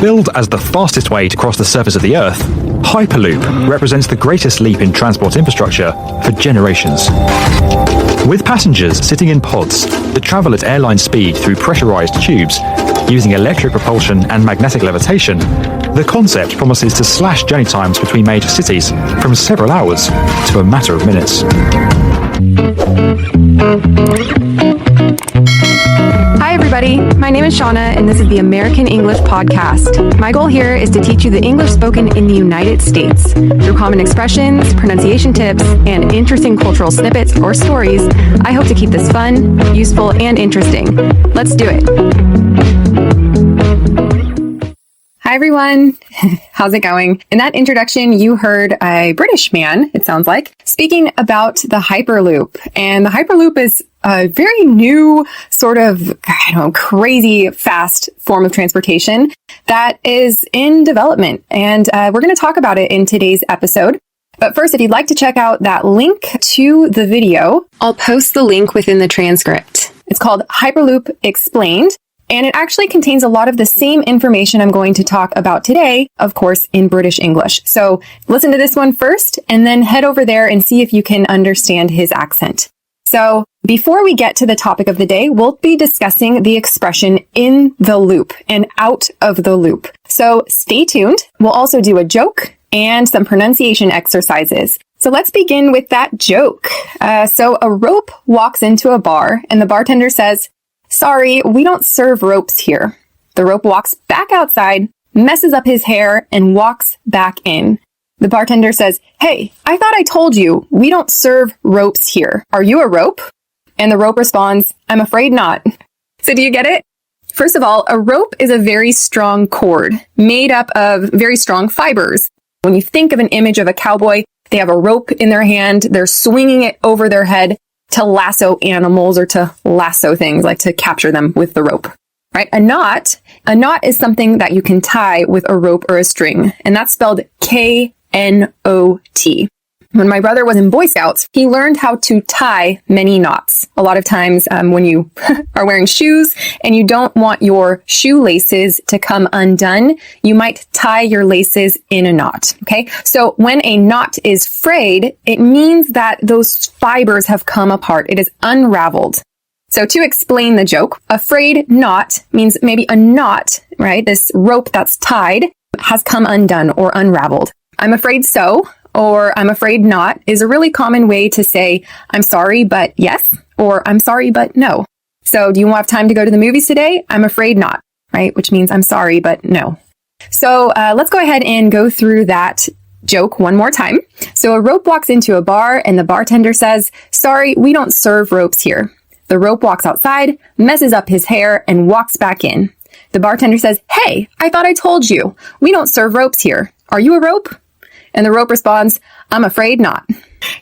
Billed as the fastest way to cross the surface of the Earth, Hyperloop represents the greatest leap in transport infrastructure for generations. With passengers sitting in pods that travel at airline speed through pressurized tubes, using electric propulsion and magnetic levitation, the concept promises to slash journey times between major cities from several hours to a matter of minutes. Hi everybody, my name is Shana and this is the American English Podcast. My goal here is to teach you the English spoken in the United States. Through common expressions, pronunciation tips, and interesting cultural snippets or stories, I hope to keep this fun, useful, and interesting. Let's do it. Hi everyone, how's it going? In that introduction, you heard a British man, it sounds like, speaking about the Hyperloop. And the Hyperloop is a very new sort of, crazy fast form of transportation that is in development. And we're going to talk about it in today's episode. But first, if you'd like to check out that link to the video, I'll post the link within the transcript. It's called Hyperloop Explained. And it actually contains a lot of the same information I'm going to talk about today, of course, in British English. So listen to this one first, and then head over there and see if you can understand his accent. So before we get to the topic of the day, we'll be discussing the expression in the loop and out of the loop. So stay tuned. We'll also do a joke and some pronunciation exercises. So let's begin with that joke. So a rope walks into a bar and the bartender says, "Sorry, we don't serve ropes here." The rope walks back outside, messes up his hair, and walks back in. The bartender says, "Hey, I thought I told you, we don't serve ropes here. Are you a rope?" And the rope responds, "I'm afraid not." So do you get it? First of all, a rope is a very strong cord made up of very strong fibers. When you think of an image of a cowboy, they have a rope in their hand, they're swinging it over their head to lasso animals or to lasso things, like to capture them with the rope, right? A knot is something that you can tie with a rope or a string, and that's spelled K-N-O-T. When my brother was in Boy Scouts, he learned how to tie many knots. A lot of times when you are wearing shoes and you don't want your shoelaces to come undone, you might tie your laces in a knot, okay? So when a knot is frayed, it means that those fibers have come apart. It is unraveled. So to explain the joke, a frayed knot means maybe a knot, right? This rope that's tied has come undone or unraveled. I'm afraid so, or I'm afraid not, is a really common way to say, I'm sorry, but yes, or I'm sorry, but no. So do you have time to go to the movies today? I'm afraid not, right? Which means I'm sorry, but no. So let's go ahead and go through that joke one more time. So a rope walks into a bar and the bartender says, "Sorry, we don't serve ropes here." The rope walks outside, messes up his hair, and walks back in. The bartender says, "Hey, I thought I told you, we don't serve ropes here. Are you a rope?" And the rope responds, "I'm afraid not."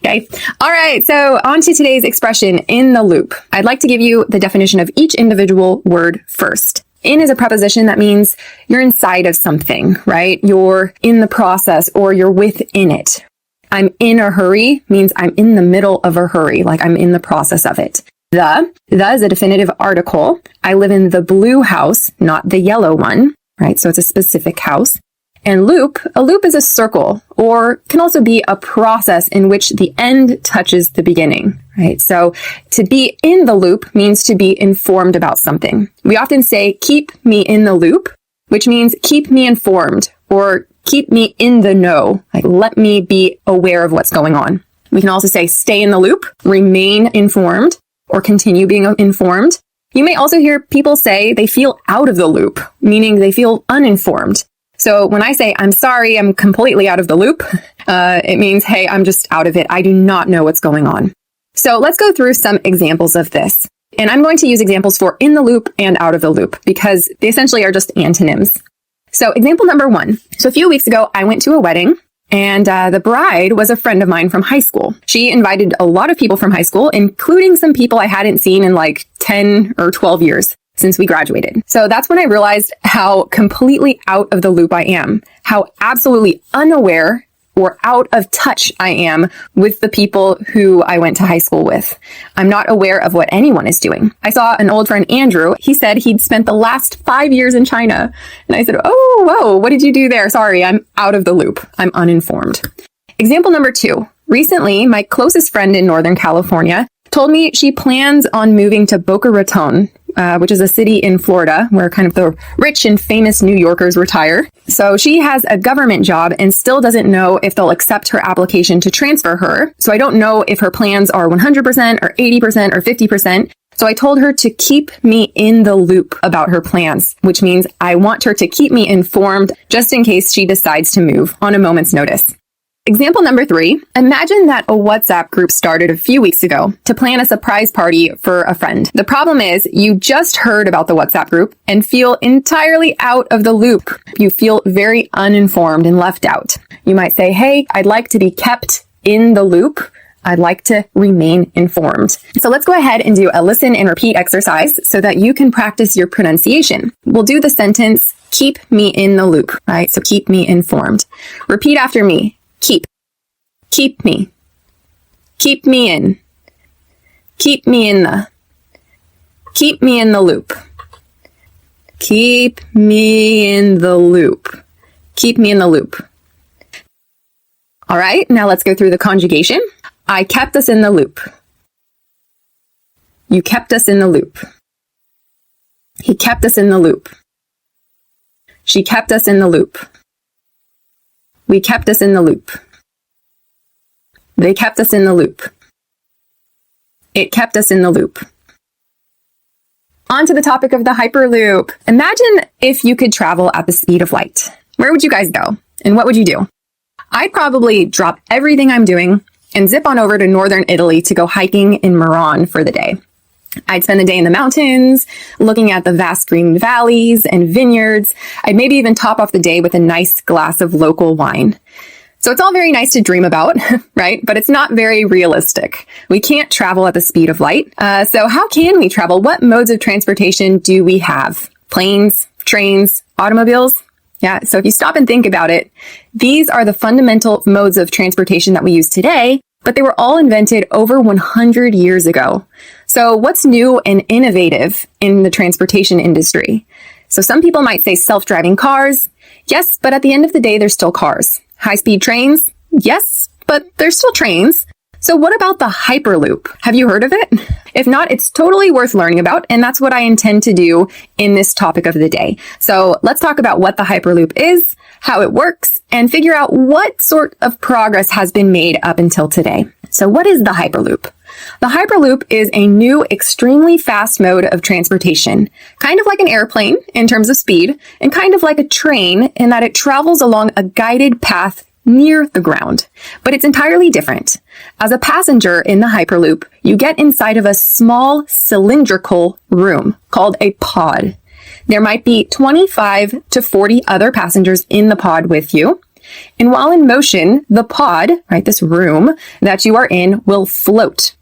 Okay. All right. So on to today's expression, in the loop. I'd like to give you the definition of each individual word first. In is a preposition that means you're inside of something, right? You're in the process or you're within it. I'm in a hurry means I'm in the middle of a hurry, like I'm in the process of it. The is a definitive article. I live in the blue house, not the yellow one, right? So it's a specific house. And a loop is a circle, or can also be a process in which the end touches the beginning, right? So to be in the loop means to be informed about something. We often say, keep me in the loop, which means keep me informed or keep me in the know, like let me be aware of what's going on. We can also say stay in the loop, remain informed, or continue being informed. You may also hear people say they feel out of the loop, meaning they feel uninformed. So when I say, I'm sorry, I'm completely out of the loop, it means, hey, I'm just out of it. I do not know what's going on. So let's go through some examples of this. And I'm going to use examples for in the loop and out of the loop because they essentially are just antonyms. So example number 1. So a few weeks ago, I went to a wedding and the bride was a friend of mine from high school. She invited a lot of people from high school, including some people I hadn't seen in like 10 or 12 years. Since we graduated. So that's when I realized how completely out of the loop I am, how absolutely unaware or out of touch I am with the people who I went to high school with. I'm not aware of what anyone is doing. I saw an old friend, Andrew. He said he'd spent the last 5 years in China. And I said, oh, whoa, what did you do there? Sorry, I'm out of the loop. I'm uninformed. Example number 2. Recently, my closest friend in Northern California told me she plans on moving to Boca Raton, which is a city in Florida where kind of the rich and famous New Yorkers retire. So she has a government job and still doesn't know if they'll accept her application to transfer her. So I don't know if her plans are 100% or 80% or 50%. So I told her to keep me in the loop about her plans, which means I want her to keep me informed just in case she decides to move on a moment's notice. Example number 3, imagine that a WhatsApp group started a few weeks ago to plan a surprise party for a friend. The problem is you just heard about the WhatsApp group and feel entirely out of the loop. You feel very uninformed and left out. You might say, hey, I'd like to be kept in the loop. I'd like to remain informed. So let's go ahead and do a listen and repeat exercise so that you can practice your pronunciation. We'll do the sentence, keep me in the loop, right? So keep me informed. Repeat after me. Keep me. Keep me in. Keep me in the. Keep me in the loop. Keep me in the loop. Keep me in the loop. All right, now let's go through the conjugation. I kept us in the loop. You kept us in the loop. He kept us in the loop. She kept us in the loop. We kept us in the loop. They kept us in the loop. It kept us in the loop. On to the topic of the Hyperloop. Imagine if you could travel at the speed of light. Where would you guys go? And what would you do? I'd probably drop everything I'm doing and zip on over to northern Italy to go hiking in Milan for the day. I'd spend the day in the mountains, looking at the vast green valleys and vineyards. I'd maybe even top off the day with a nice glass of local wine. So it's all very nice to dream about, right? But it's not very realistic. We can't travel at the speed of light. So how can we travel? What modes of transportation do we have? Planes, trains, automobiles? Yeah, so if you stop and think about it, these are the fundamental modes of transportation that we use today, but they were all invented over 100 years ago. So what's new and innovative in the transportation industry? So some people might say self-driving cars. Yes, but at the end of the day, they're still cars. High-speed trains? Yes, but they're still trains. So what about the Hyperloop? Have you heard of it? If not, it's totally worth learning about, and that's what I intend to do in this topic of the day. So let's talk about what the Hyperloop is, how it works, and figure out what sort of progress has been made up until today. So what is the Hyperloop? The Hyperloop is a new, extremely fast mode of transportation, kind of like an airplane in terms of speed, and kind of like a train in that it travels along a guided path near the ground. But it's entirely different. As a passenger in the Hyperloop, you get inside of a small cylindrical room called a pod. There might be 25 to 40 other passengers in the pod with you. And while in motion, the pod, right, this room that you are in will float.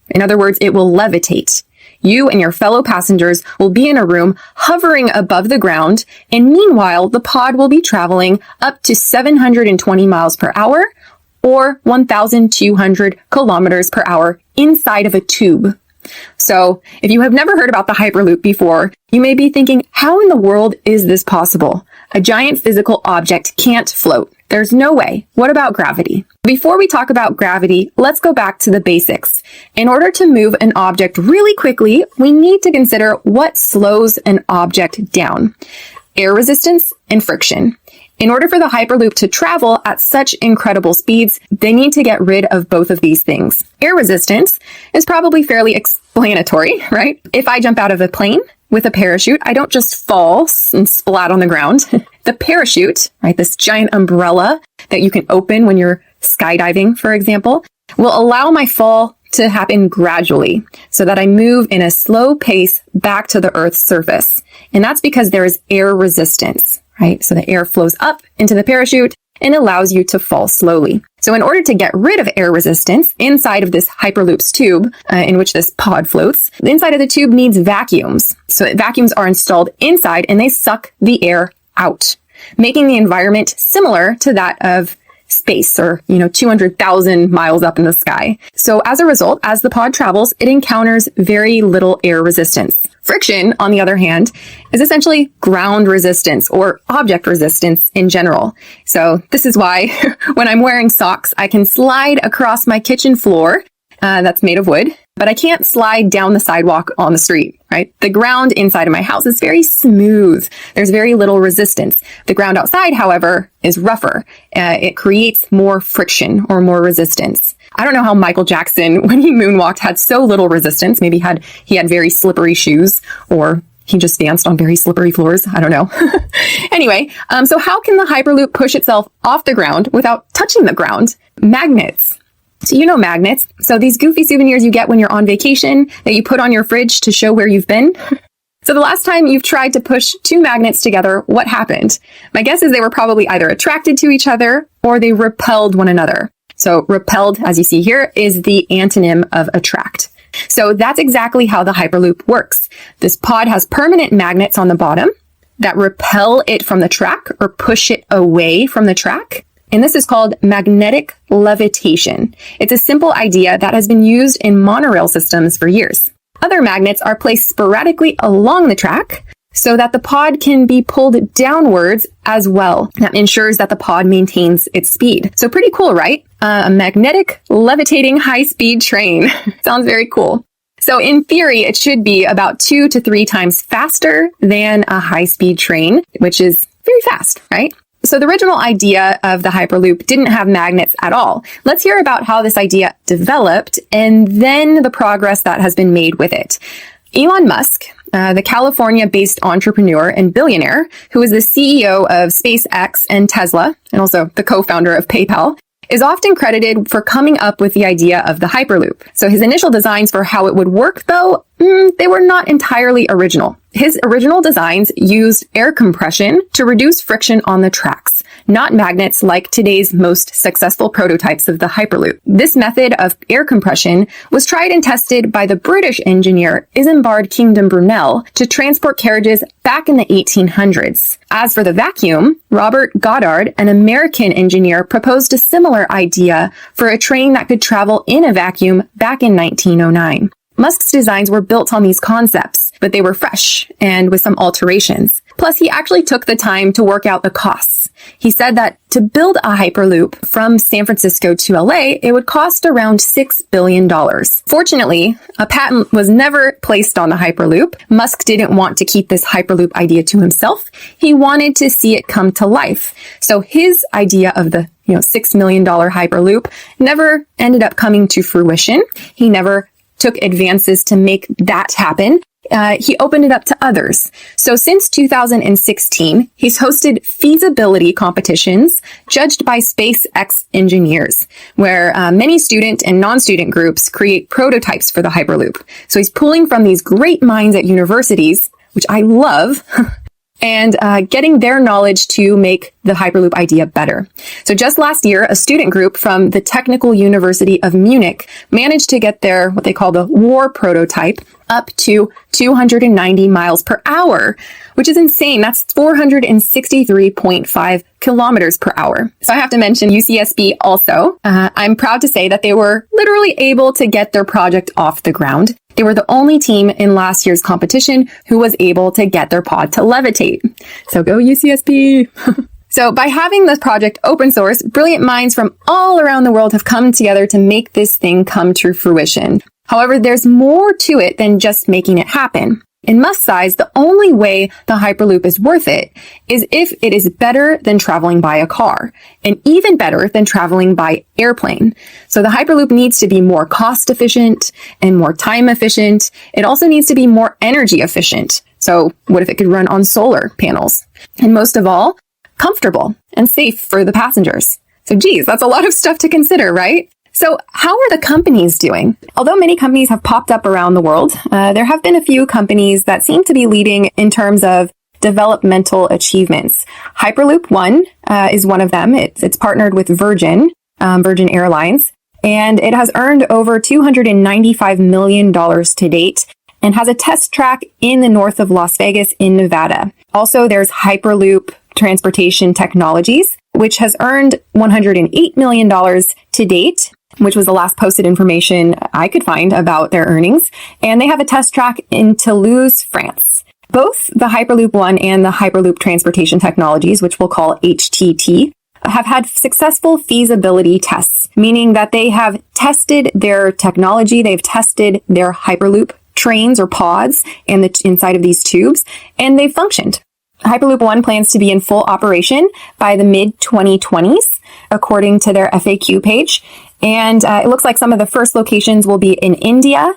In other words, it will levitate. You and your fellow passengers will be in a room hovering above the ground, and meanwhile, the pod will be traveling up to 720 miles per hour or 1,200 kilometers per hour inside of a tube. So if you have never heard about the Hyperloop before, you may be thinking, how in the world is this possible? A giant physical object can't float. There's no way. What about gravity? Before we talk about gravity, let's go back to the basics. In order to move an object really quickly, we need to consider what slows an object down. Air resistance and friction. In order for the Hyperloop to travel at such incredible speeds, they need to get rid of both of these things. Air resistance is probably fairly explanatory, right? If I jump out of a plane with a parachute, I don't just fall and splat on the ground. The parachute, right, this giant umbrella that you can open when you're skydiving, for example, will allow my fall to happen gradually so that I move in a slow pace back to the Earth's surface. And that's because there is air resistance, right? So the air flows up into the parachute and allows you to fall slowly. So in order to get rid of air resistance inside of this Hyperloop's tube, in which this pod floats, the inside of the tube needs vacuums. So vacuums are installed inside and they suck the air out, making the environment similar to that of space or, 200,000 miles up in the sky. So as a result, as the pod travels, it encounters very little air resistance. Friction, on the other hand, is essentially ground resistance or object resistance in general. So this is why when I'm wearing socks, I can slide across my kitchen floor that's made of wood, but I can't slide down the sidewalk on the street, right? The ground inside of my house is very smooth. There's very little resistance. The ground outside, however, is rougher. It creates more friction or more resistance. I don't know how Michael Jackson, when he moonwalked, had so little resistance. Maybe he had very slippery shoes, or he just danced on very slippery floors. I don't know. Anyway, so how can the Hyperloop push itself off the ground without touching the ground? Magnets. So you know magnets. So these goofy souvenirs you get when you're on vacation that you put on your fridge to show where you've been. So the last time you've tried to push two magnets together, what happened? My guess is they were probably either attracted to each other or they repelled one another. So repelled, as you see here, is the antonym of attract. So that's exactly how the Hyperloop works. This pod has permanent magnets on the bottom that repel it from the track or push it away from the track. And this is called magnetic levitation. It's a simple idea that has been used in monorail systems for years. Other magnets are placed sporadically along the track so that the pod can be pulled downwards as well. That ensures that the pod maintains its speed. So pretty cool, right? A magnetic levitating high-speed train. Sounds very cool. So in theory, it should be about 2 to 3 times faster than a high-speed train, which is very fast, right? So the original idea of the Hyperloop didn't have magnets at all. Let's hear about how this idea developed and then the progress that has been made with it. Elon Musk, the California-based entrepreneur and billionaire, who is the CEO of SpaceX and Tesla, and also the co-founder of PayPal, is often credited for coming up with the idea of the Hyperloop. So his initial designs for how it would work, though, they were not entirely original. His original designs used air compression to reduce friction on the tracks, not magnets like today's most successful prototypes of the Hyperloop. This method of air compression was tried and tested by the British engineer Isambard Kingdom Brunel to transport carriages back in the 1800s. As for the vacuum, Robert Goddard, an American engineer, proposed a similar idea for a train that could travel in a vacuum back in 1909. Musk's designs were built on these concepts, but they were fresh and with some alterations. Plus, he actually took the time to work out the costs. He said that to build a Hyperloop from San Francisco to LA, it would cost around $6 billion. Fortunately, a patent was never placed on the Hyperloop. Musk didn't want to keep this Hyperloop idea to himself. He wanted to see it come to life. So his idea of the $6 million Hyperloop never ended up coming to fruition. He never took advances to make that happen. He opened it up to others. So since 2016, he's hosted feasibility competitions judged by SpaceX engineers, where many student and non-student groups create prototypes for the Hyperloop. So he's pulling from these great minds at universities, which I love, and getting their knowledge to make the Hyperloop idea better. So just last year, a student group from the Technical University of Munich managed to get their, what they call the war prototype, up to 290 miles per hour, which is insane. That's 463.5 kilometers per hour. So I have to mention UCSB also. I'm proud to say that they were literally able to get their project off the ground. They were the only team in last year's competition who was able to get their pod to levitate. So go UCSB! So by having this project open source, brilliant minds from all around the world have come together to make this thing come to fruition. However, there's more to it than just making it happen. In Musk's eyes, the only way the Hyperloop is worth it is if it is better than traveling by a car, and even better than traveling by airplane. So the Hyperloop needs to be more cost efficient and more time efficient. It also needs to be more energy efficient. So what if it could run on solar panels? And most of all, comfortable and safe for the passengers. So geez, that's a lot of stuff to consider, right? So how are the companies doing? Although many companies have popped up around the world, there have been a few companies that seem to be leading in terms of developmental achievements. Hyperloop One is one of them. It's partnered with Virgin Airlines, and it has earned over $295 million to date and has a test track in the north of Las Vegas in Nevada. Also, there's Hyperloop Transportation Technologies, which has earned $108 million to date, which was the last posted information I could find about their earnings. And they have a test track in Toulouse, France. Both the Hyperloop One and the Hyperloop Transportation Technologies, which we'll call HTT, have had successful feasibility tests, meaning that they have tested their technology, they've tested their Hyperloop trains or pods and the inside of these tubes, and they've functioned. Hyperloop One plans to be in full operation by the mid-2020s, according to their FAQ page. And it looks like some of the first locations will be in India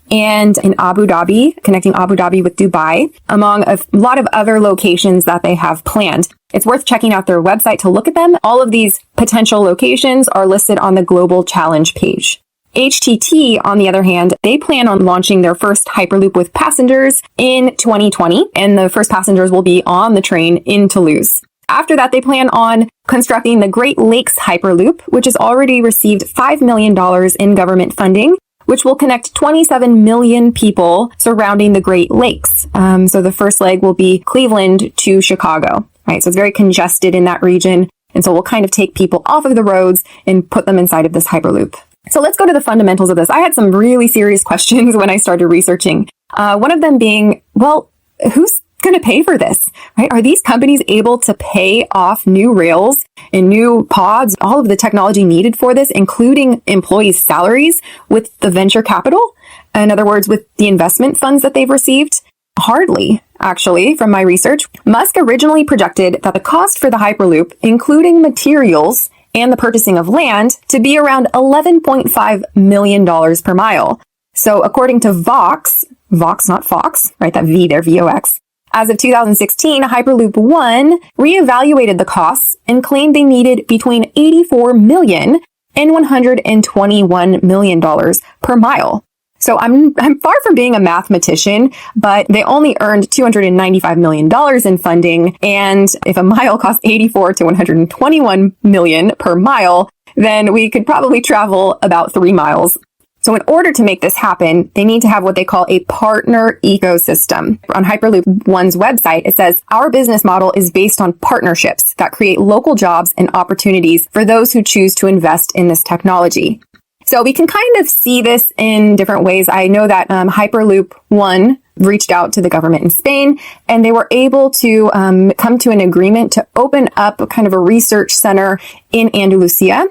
and in Abu Dhabi, connecting Abu Dhabi with Dubai, among a lot of other locations that they have planned. It's worth checking out their website to look at them. All of these potential locations are listed on the Global Challenge page. HTT, on the other hand, they plan on launching their first Hyperloop with passengers in 2020, and the first passengers will be on the train in Toulouse. After that, they plan on constructing the Great Lakes Hyperloop, which has already received $5 million in government funding, which will connect 27 million people surrounding the Great Lakes. So the first leg will be Cleveland to Chicago, right? So it's very congested in that region. And so we'll kind of take people off of the roads and put them inside of this Hyperloop. So let's go to the fundamentals of this. I had some really serious questions when I started researching. One of them being, well, who's going to pay for this, right? Are these companies able to pay off new rails and new pods, all of the technology needed for this, including employees' salaries with the venture capital? In other words, with the investment funds that they've received? Hardly, actually, from my research. Musk originally projected that the cost for the Hyperloop, including materials and the purchasing of land, to be around $11.5 million per mile. So according to Vox, not Fox, right? That V there, VOX. As of 2016, Hyperloop One reevaluated the costs and claimed they needed between $84 million and $121 million per mile. So I'm far from being a mathematician, but they only earned $295 million in funding. And if a mile costs $84 to $121 million per mile, then we could probably travel about 3 miles. So in order to make this happen, they need to have what they call a partner ecosystem. On Hyperloop One's website, it says, our business model is based on partnerships that create local jobs and opportunities for those who choose to invest in this technology. So we can kind of see this in different ways. I know that Hyperloop One reached out to the government in Spain, and they were able to come to an agreement to open up a kind of a research center in Andalusia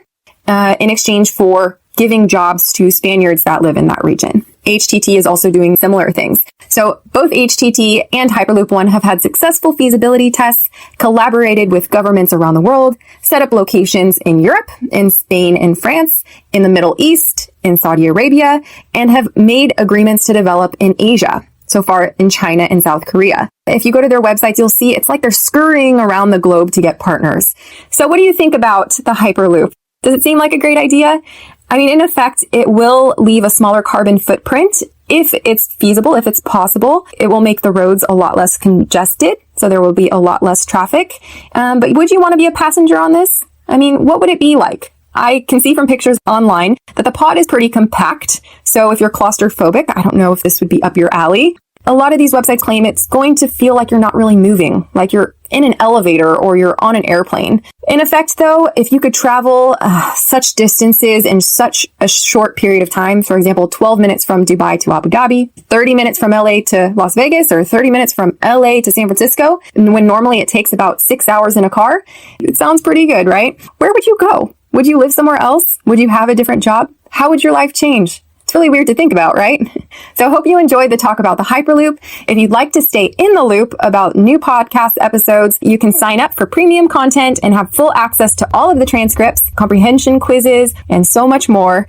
in exchange for giving jobs to Spaniards that live in that region. HTT is also doing similar things. So both HTT and Hyperloop One have had successful feasibility tests, collaborated with governments around the world, set up locations in Europe, in Spain and France, in the Middle East, in Saudi Arabia, and have made agreements to develop in Asia, so far in China and South Korea. If you go to their websites, you'll see it's like they're scurrying around the globe to get partners. So what do you think about the Hyperloop? Does it seem like a great idea? I mean, in effect, it will leave a smaller carbon footprint if it's feasible, if it's possible. It will make the roads a lot less congested, so there will be a lot less traffic. But would you want to be a passenger on this? I mean, what would it be like? I can see from pictures online that the pod is pretty compact. So if you're claustrophobic, I don't know if this would be up your alley. A lot of these websites claim it's going to feel like you're not really moving, like you're in an elevator or you're on an airplane. In effect, though, if you could travel such distances in such a short period of time, for example, 12 minutes from Dubai to Abu Dhabi, 30 minutes from LA to Las Vegas, or 30 minutes from LA to San Francisco, and when normally it takes about 6 hours in a car, it sounds pretty good, right? Where would you go? Would you live somewhere else? Would you have a different job? How would your life change? It's really weird to think about, right? So I hope you enjoyed the talk about the Hyperloop. If you'd like to stay in the loop about new podcast episodes, you can sign up for premium content and have full access to all of the transcripts, comprehension quizzes, and so much more